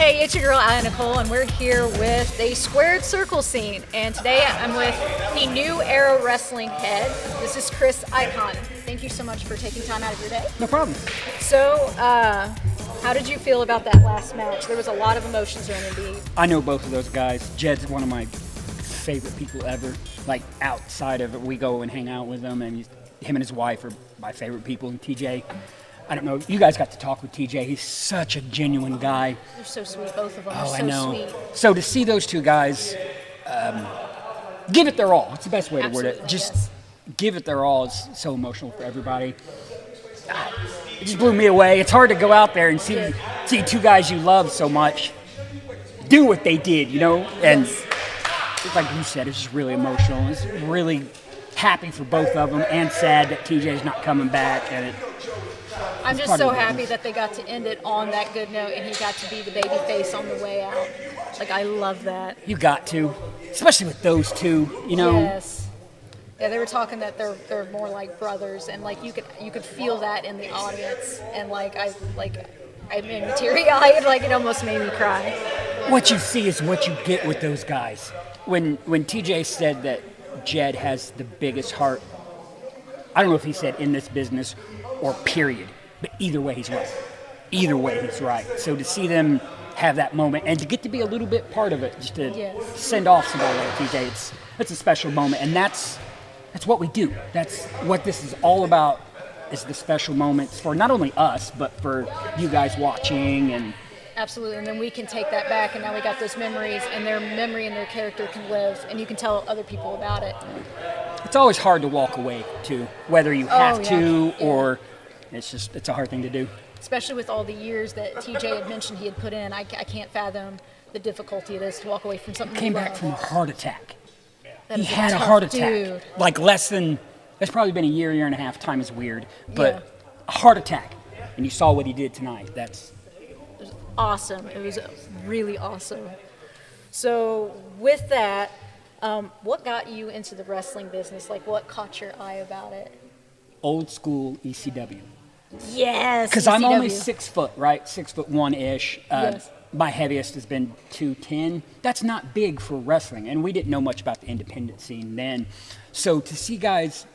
Hey, it's your girl, Allie Nicole, and we're here with a squared circle scene. And today I'm with the New Era Wrestling head. This is Kris Ikon. Thank you so much for taking time out of your day. No problem. So, how did you feel about that last match? There was a lot of emotions during the beat. I know both of those guys. Jed's one of my favorite people ever. Like, outside of it, we go and hang out with him, and him and his wife are my favorite people. And TJ, I don't know, you guys got to talk with TJ. He's such a genuine guy. They're so sweet, both of them. Oh, They're so I know. sweet. So to see those two guys give it their all, it's the best way to word Absolutely, it. Just yes. give it their all is so emotional for everybody. It just blew me away. It's hard to go out there and see two guys you love so much do what they did, you know? And Yes. like you said, it's just really emotional. It's really happy for both of them and sad that TJ's not coming back. And I'm just part so of the happy business. that they got to end it on that good note, and he got to be the baby face on the way out. Like, I love that. you got to, especially with those two, you know? Yes. Yeah, they were talking that they're more like brothers, and like you could feel that in the audience, and I made teary-eyed, like it almost made me cry. What you see is what you get with those guys. When TJ said that Jed has the biggest heart, I don't know if he said in this business or period, but either way he's right. Either way he's right. So to see them have that moment and to get to be a little bit part of it, just to Yes. send off somebody like TJ, it's a special moment, and that's what we do. That's what this is all about. Is the special moments for not only us but for you guys watching. And Absolutely, and then we can take that back, and now we got those memories, and their memory and their character can live, and you can tell other people about it. it's always hard to walk away too, whether you have yeah. to Yeah. or it's a hard thing to do. Especially with all the years that TJ had mentioned he had put in, I can't fathom the difficulty it is to walk away from something Came you back love. from a heart attack. That He is had a tough heart attack. dude. Like less than, it's probably been a year and a half. Time is weird, but Yeah. a heart attack. And you saw what he did tonight. That's Awesome. It was really awesome. So with that, what got you into the wrestling business? Like, what caught your eye about it? old school ECW. Yes. Because I'm only ECW. 6 foot, right? 6'1" ish. Yes. My heaviest has been 210. That's not big for wrestling, and we didn't know much about the independent scene then. So to see guys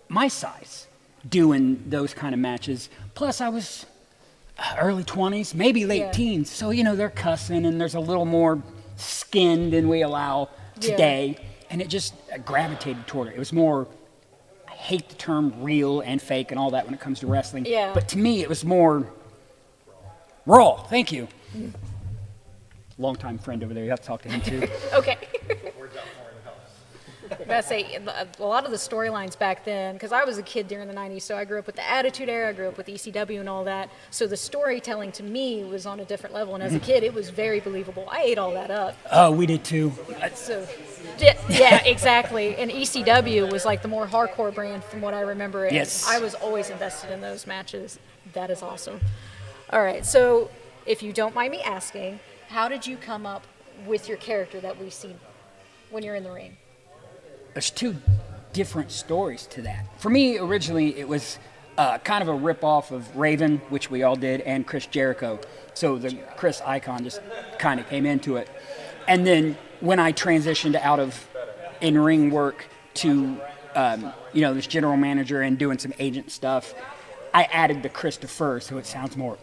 my size doing those kind of matches, plus I was early 20s, maybe late Yeah. teens. So they're cussing, and there's a little more skin than we allow today, and it just gravitated toward it. It was more. I hate the term real and fake and all that when it comes to wrestling. Yeah. But to me, it was more raw. Thank you. Longtime friend over there. You have to talk to him too. Okay. I gotta say, a lot of the storylines back then, because I was a kid during the 90s, so I grew up with the Attitude Era, I grew up with ECW and all that, so the storytelling to me was on a different level, and as a kid, it was very believable. I ate all that up. Oh, we did too. So, yeah, exactly. And ECW was like the more hardcore brand from what I remember. And Yes. I was always invested in those matches. That is awesome. All right, so if you don't mind me asking, how did you come up with your character that we see when you're in the ring? There's two different stories to that. For me, originally, it was kind of a rip-off of Raven, which we all did, and Chris Jericho. So the Kris Ikon just kind of came into it. And then when I transitioned out of in-ring work to, this general manager and doing some agent stuff, I added the Christopher, so it sounds more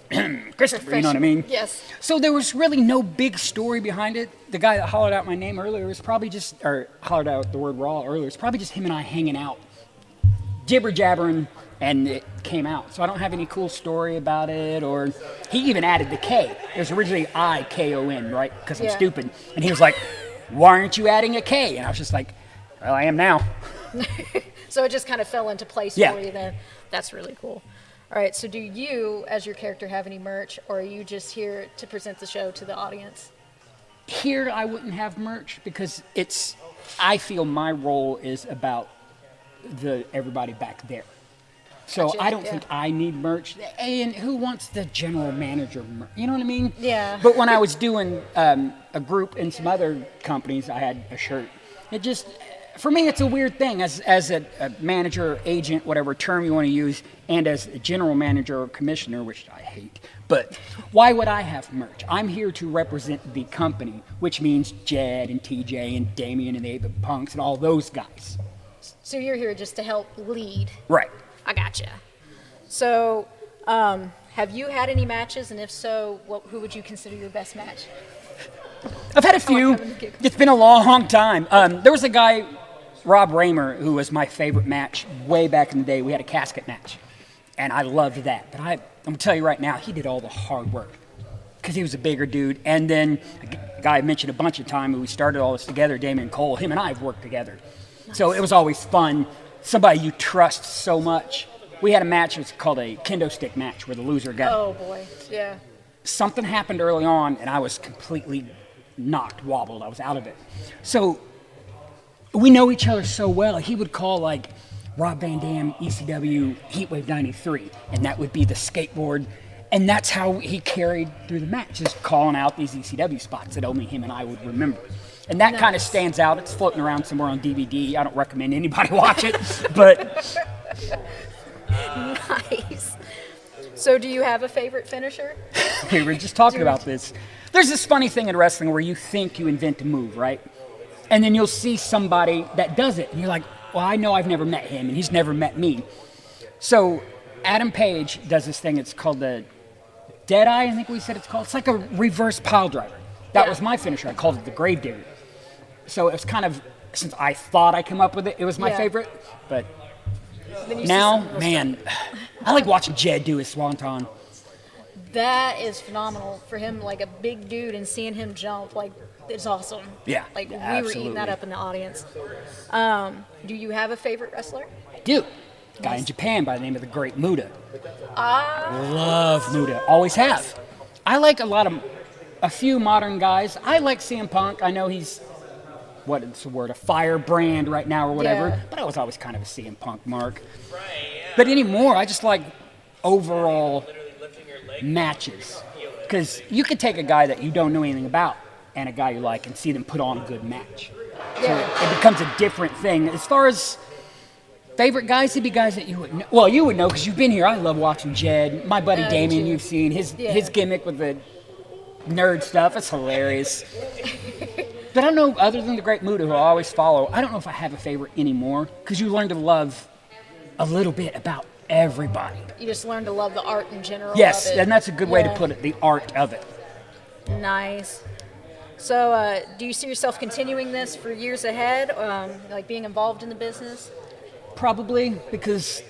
Christopher, you know what I mean? Yes. So there was really no big story behind it. The guy that hollered out my name earlier was probably or hollered out the word raw earlier, it's probably just him and I hanging out, jibber-jabbering, and it came out. So I don't have any cool story about it, or he even added the K. It was originally I-K-O-N, right? Because I'm Yeah. stupid. And he was like, why aren't you adding a K? And I was just like, well, I am now. So it just kind of fell into place Yeah. for you then. That's really cool. All right, so do you, as your character, have any merch, or are you just here to present the show to the audience? Here I wouldn't have merch because I feel my role is about everybody back there. So Gotcha, I don't yeah. think I need merch. And who wants the general manager merch? You know what I mean? Yeah. But when I was doing a group in some other companies, I had a shirt. It just, for me, it's a weird thing as a manager, agent, whatever term you want to use, and as a general manager or commissioner, which I hate. But why would I have merch? I'm here to represent the company, which means Jed and TJ and Damien and the 8-Bit Punks and all those guys. So you're here just to help lead. Right. I gotcha. So, have you had any matches, and if so, who would you consider your best match? I've had a few. It's been a long time. There was a guy, Rob Raymer, who was my favorite match way back in the day. We had a casket match, and I loved that. But I'm going to tell you right now, he did all the hard work because he was a bigger dude. And then a guy I mentioned a bunch of times who we started all this together, Damien Cole, him and I have worked together. Nice. So it was always fun. Somebody you trust so much. We had a match, it was called a kendo stick match, where the loser got... Oh, boy, yeah. Something happened early on, and I was completely knocked, wobbled. I was out of it. So we know each other so well. He would call, like, Rob Van Dam, ECW, Heatwave 93, and that would be the skateboard. And that's how he carried through the match, just calling out these ECW spots that only him and I would remember. And that kind of stands out. It's floating around somewhere on DVD. I don't recommend anybody watch it, but... Nice. So do you have a favorite finisher? We were just talking about this. There's this funny thing in wrestling where you think you invent a move, right? And then you'll see somebody that does it, and you're like, well, I know I've never met him, and he's never met me. So Adam Page does this thing. It's called the Deadeye, I think we said it's called. It's like a reverse pile driver. That was my finisher. I called it the Gravedigger. So it was kind of, since I thought I came up with it, it was my favorite. But now, man, I like watching Jed do his swanton. That is phenomenal for him, like a big dude, and seeing him jump, like, it's awesome. Yeah, like we absolutely. were eating that up in the audience. Do you have a favorite wrestler? I do. A guy in Japan by the name of the Great Muda. Ah, Love Muda, always have. I like a few modern guys. I like CM Punk. I know he's, what is the word, a firebrand right now or whatever. Yeah. But I was always kind of a CM Punk mark. But anymore, I just like overall matches. Because you could take a guy that you don't know anything about and a guy you like and see them put on a good match. yeah. So it becomes a different thing. As far as favorite guys, it'd be guys that you would know. Well, you would know because you've been here. I love watching Jed. My buddy Damien, you've seen. His gimmick with the nerd stuff. It's hilarious. But I don't know, other than the Great Muda, who I always follow, I don't know if I have a favorite anymore because you learn to love a little bit about everybody. You just learn to love the art in general. Yes, of it. and that's a good way to put it, the art of it. Nice. So, do you see yourself continuing this for years ahead, like being involved in the business? Probably, because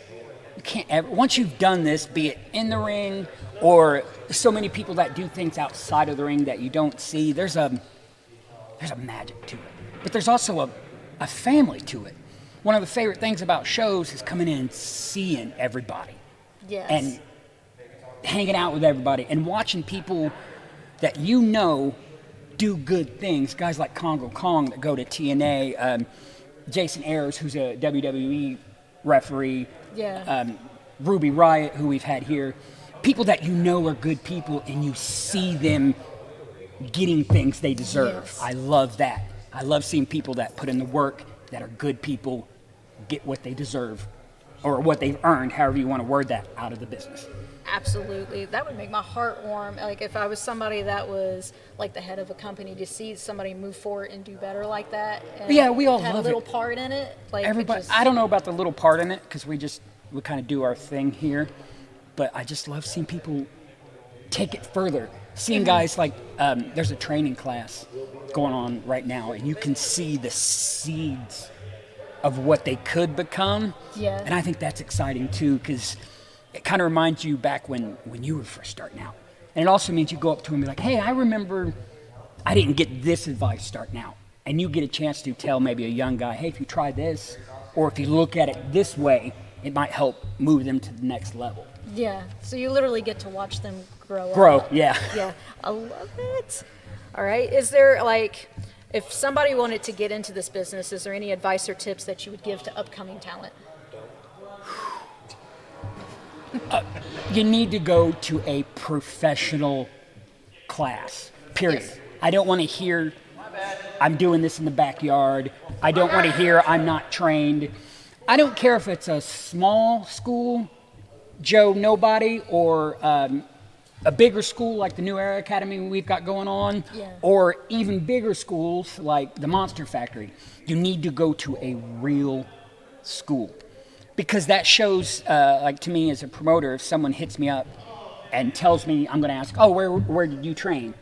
you can't ever, once you've done this, be it in the ring or so many people that do things outside of the ring that you don't see, there's a magic to it. But there's also a family to it. One of the favorite things about shows is coming in and seeing everybody. Yes. And hanging out with everybody and watching people that you know do good things. Guys like Congo Kong that go to TNA, Jason Ayers, who's a WWE referee, Ruby Riott, who we've had here. People that you know are good people and you see them getting things they deserve. Yes. I love that. I love seeing people that put in the work, that are good people, get what they deserve or what they've earned, however you want to word that, out of the business. Absolutely. That would make my heart warm. Like if I was somebody that was like the head of a company, to see somebody move forward and do better like that. And yeah, we all have love a little it. part in it. Like Everybody, I don't know about the little part in it because we kind of do our thing here, but I just love seeing people take it further. Seeing guys like, there's a training class going on right now, and you can see the seeds of what they could become. Yeah. And I think that's exciting too, because it kind of reminds you back when you were first starting out. And it also means you go up to them and be like, hey, I remember I didn't get this advice starting out. And you get a chance to tell maybe a young guy, hey, if you try this, or if you look at it this way, it might help move them to the next level. Yeah. So you literally get to watch them grow up. Yeah. Yeah. I love it. All right. Is there like, if somebody wanted to get into this business, is there any advice or tips that you would give to upcoming talent? You need to go to a professional class, period. Yes. I don't want to hear I'm doing this in the backyard. I don't want to hear I'm not trained. I don't care if it's a small school, Joe Nobody, or a bigger school like the New Era Academy we've got going on, or even bigger schools like the Monster Factory. You need to go to a real school, because that shows, like to me as a promoter, if someone hits me up and tells me, I'm going to ask, oh, where did you train?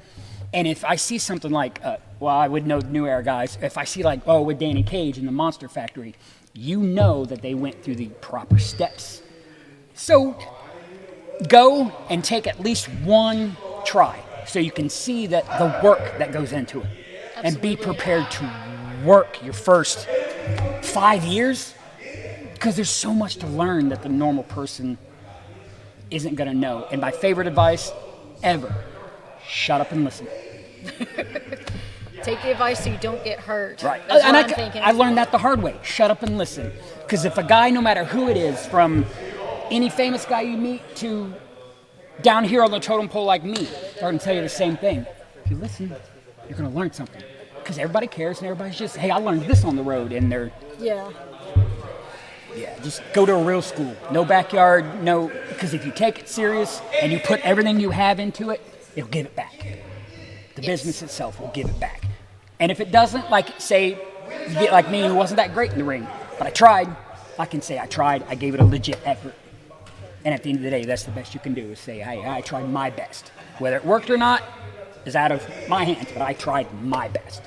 And if I see something like, well, I would know the New Era guys. If I see like, oh, with Danny Cage in the Monster Factory, you know that they went through the proper steps. So go and take at least one try so you can see that the work that goes into it. Absolutely. And be prepared to work your first 5 years, because there's so much to learn that the normal person isn't going to know. And my favorite advice ever, shut up and listen. Take the advice so you don't get hurt. Right. That's and what I'm thinking. I learned that the hard way. Shut up and listen. Because if a guy, no matter who it is, from any famous guy you meet to down here on the totem pole like me, they're going to tell you the same thing. If you listen, you're going to learn something. Because everybody cares and everybody's just, hey, I learned this on the road. And they're... Yeah, just go to a real school. No backyard, no... Because if you take it serious and you put everything you have into it, it'll give it back. The business itself will give it back. And if it doesn't, like, say, you get like me who wasn't that great in the ring, but I tried, I can say I tried, I gave it a legit effort. And at the end of the day, that's the best you can do, is say, hey, I tried my best. Whether it worked or not is out of my hands, but I tried my best.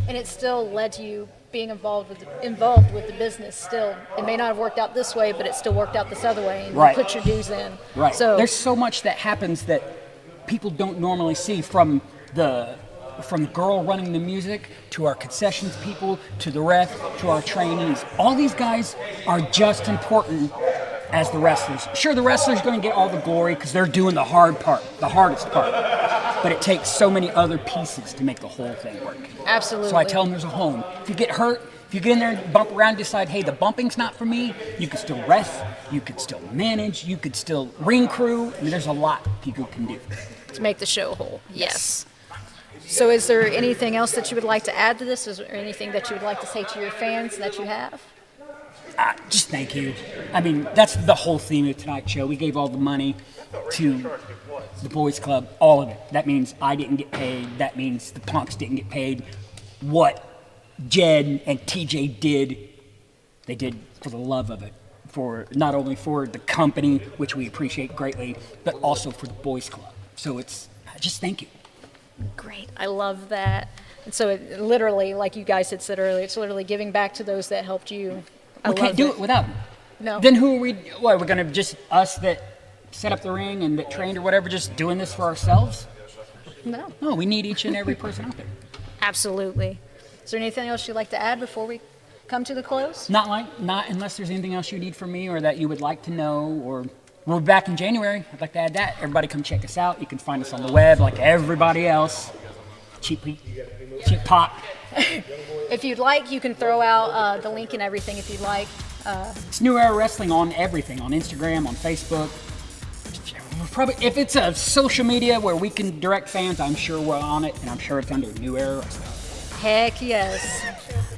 And it still led to you being involved with the business still. It may not have worked out this way, but it still worked out this other way, and you put your dues in. Right. So there's so much that happens that people don't normally see, from the girl running the music, to our concessions people, to the ref, to our trainees. All these guys are just important as the wrestlers. Sure, the wrestler's going to get all the glory because they're doing the hard part, the hardest part. But it takes so many other pieces to make the whole thing work. Absolutely. So I tell them there's a home. If you get hurt, if you get in there and bump around and decide, hey, the bumping's not for me, you can still ref, you could still manage, you could still ring crew. I mean, there's a lot people can do to make the show whole. Yes. So is there anything else that you would like to add to this? Is there anything that you would like to say to your fans that you have? Just thank you. I mean, that's the whole theme of tonight's show. We gave all the money to the boys club, all of it. That means I didn't get paid. That means the punks didn't get paid. What Jed and TJ did, they did for the love of it. For not only for the company, which we appreciate greatly, but also for the boys club. So it's just thank you. Great. I love that. And so it literally, like you guys had said earlier, it's literally giving back to those that helped you. We can't do it without them. No. Then who are we? What, we're going to just, us that set up the ring and that trained or whatever, just doing this for ourselves? No. No, we need each and every person out there. Absolutely. Is there anything else you'd like to add before we come to the close? Not unless there's anything else you need from me or that you would like to know. Or we'll be back in January. I'd like to add that. Everybody come check us out. You can find us on the web like everybody else. Cheap pop. If you'd like, you can throw out the link and everything if you'd like. It's New Era Wrestling on everything, on Instagram, on Facebook. Probably, if it's a social media where we can direct fans, I'm sure we're on it, and I'm sure it's under New Era Wrestling. Heck yes.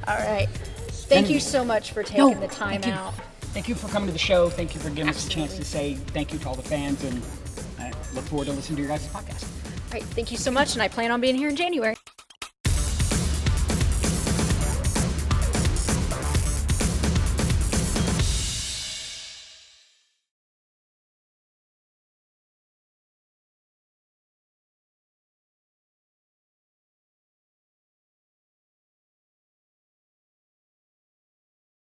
All right. Thank you so much for taking the time out. Thank you for coming to the show. Thank you for giving us a chance to say thank you to all the fans, and I look forward to listening to your guys' podcast. All right. Thank you so much, and I plan on being here in January.